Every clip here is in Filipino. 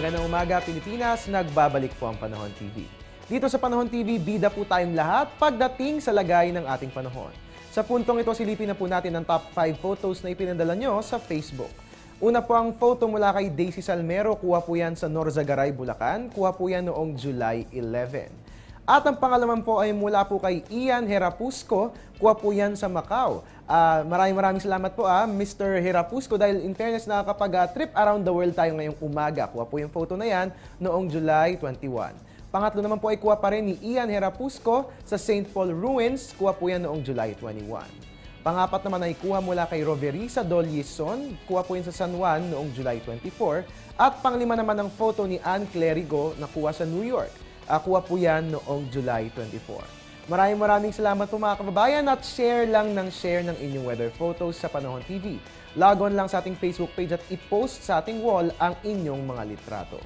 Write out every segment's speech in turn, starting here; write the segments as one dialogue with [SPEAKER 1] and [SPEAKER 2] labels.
[SPEAKER 1] Magandang umaga, Pilipinas. Nagbabalik po ang Panahon TV. Dito sa Panahon TV, bida po tayong lahat pagdating sa lagay ng ating panahon. Sa puntong ito, silipin na po natin ang top 5 photos na ipinadala nyo sa Facebook. Una po ang photo mula kay Daisy Salmero. Kuha po yan sa Norzagaray, Bulacan. Kuha po yan noong July 11. At ang pangalaman po ay mula po kay Ian Herapusco. Kuha po yan sa Macau. Maraming salamat po Mr. Herapusco, dahil in fairness nakakapag-trip around the world tayo ngayong umaga. Kuha po yung photo na yan noong July 21. Pangatlo naman po ay kuha pa rin ni Ian Herapusco sa St. Paul Ruins. Kuha po yan noong July 21. Pangapat naman ay kuha mula kay Roverisa Dolieson. Kuha po yan sa San Juan noong July 24. At panglima naman ang photo ni Ann Clerigo na kuha sa New York. Kuha po yan noong July 24. Maraming salamat po mga kababayan, at share ng inyong weather photos sa Panahon TV. Log on lang sa ating Facebook page at i-post sa ating wall ang inyong mga litrato.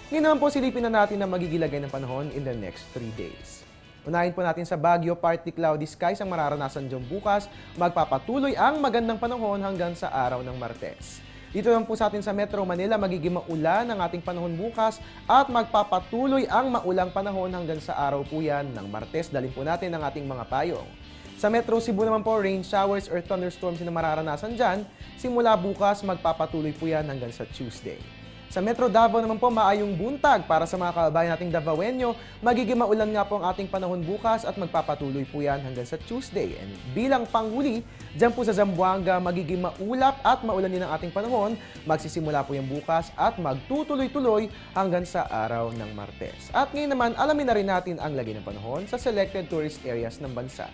[SPEAKER 1] Ngayon naman po, silipin na natin ang magigilagay ng panahon in the next 3 days. Unahin po natin sa Baguio, partly cloudy skies ang mararanasan dyan bukas. Magpapatuloy ang magandang panahon hanggang sa araw ng Martes. Dito naman po sa atin sa Metro Manila, magiging maulan ang ating panahon bukas at magpapatuloy ang maulang panahon hanggang sa araw po yan ng Martes. Dalhin po natin ang ating mga payong. Sa Metro Cebu naman po, rain showers or thunderstorms na mararanasan dyan. Simula bukas, magpapatuloy po yan hanggang sa Tuesday. Sa Metro Davao naman po, maayong buntag para sa mga kababayan nating Davaoenyo. Magiging maulan nga po ang ating panahon bukas at magpapatuloy po yan hanggang sa Tuesday. And bilang panghuli, dyan po sa Zamboanga, magiging maulap at maulan din ang ating panahon. Magsisimula po yan bukas at magtutuloy-tuloy hanggang sa araw ng Martes. At ngayon naman, alamin na rin natin ang lagay ng panahon sa selected tourist areas ng bansa.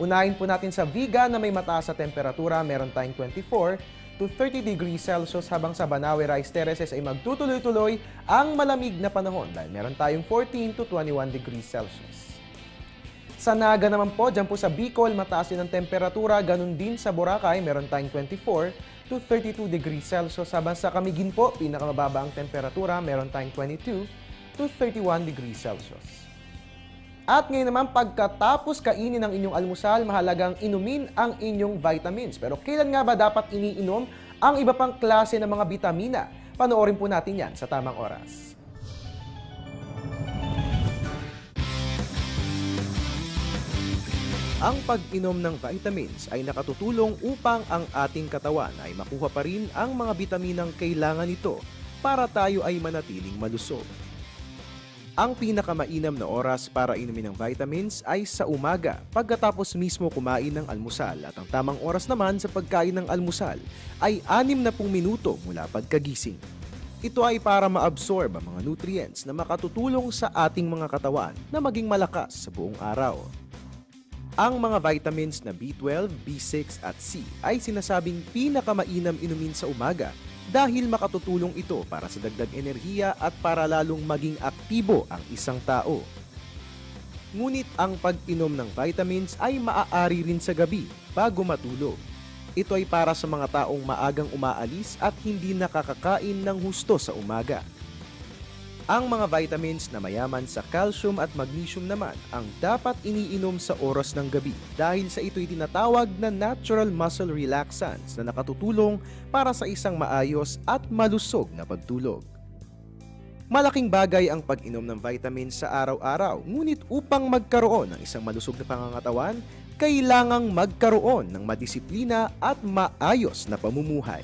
[SPEAKER 1] Unahin po natin sa Viga na may mataas sa temperatura, meron tayong 24 to 30 degrees Celsius, habang sa Banawe Rice Terraces ay magtutuloy-tuloy ang malamig na panahon dahil meron tayong 14 to 21 degrees Celsius. Sa Naga naman po, dyan po sa Bicol, mataas din ang temperatura, ganun din sa Boracay, meron tayong 24 to 32 degrees Celsius, habang sa Camiguin po, pinakamababa ang temperatura, meron tayong 22 to 31 degrees Celsius. At ngayon naman, pagkatapos kainin ang inyong almusal, mahalagang inumin ang inyong vitamins. Pero kailan nga ba dapat iniinom ang iba pang klase ng mga bitamina? Panoorin po natin yan sa tamang oras. Ang pag-inom ng vitamins ay nakatutulong upang ang ating katawan ay makuha pa rin ang mga bitaminang kailangan nito para tayo ay manatiling malusog. Ang pinakamainam na oras para inumin ng vitamins ay sa umaga, pagkatapos mismo kumain ng almusal, at ang tamang oras naman sa pagkain ng almusal ay 60 minuto mula pagkagising. Ito ay para ma-absorb ang mga nutrients na makatutulong sa ating mga katawan na maging malakas sa buong araw. Ang mga vitamins na B12, B6 at C ay sinasabing pinakamainam inumin sa umaga dahil makatutulong ito para sa dagdag enerhiya at para lalong maging aktibo ang isang tao. Ngunit ang pag-inom ng vitamins ay maaari rin sa gabi bago matulog. Ito ay para sa mga taong maagang umaalis at hindi nakakakain ng husto sa umaga. Ang mga vitamins na mayaman sa calcium at magnesium naman ang dapat iniinom sa oras ng gabi dahil sa ito'y tinatawag na natural muscle relaxants na nakatutulong para sa isang maayos at malusog na pagtulog. Malaking bagay ang pag-inom ng vitamins sa araw-araw, ngunit upang magkaroon ng isang malusog na pangangatawan, kailangang magkaroon ng madisiplina at maayos na pamumuhay.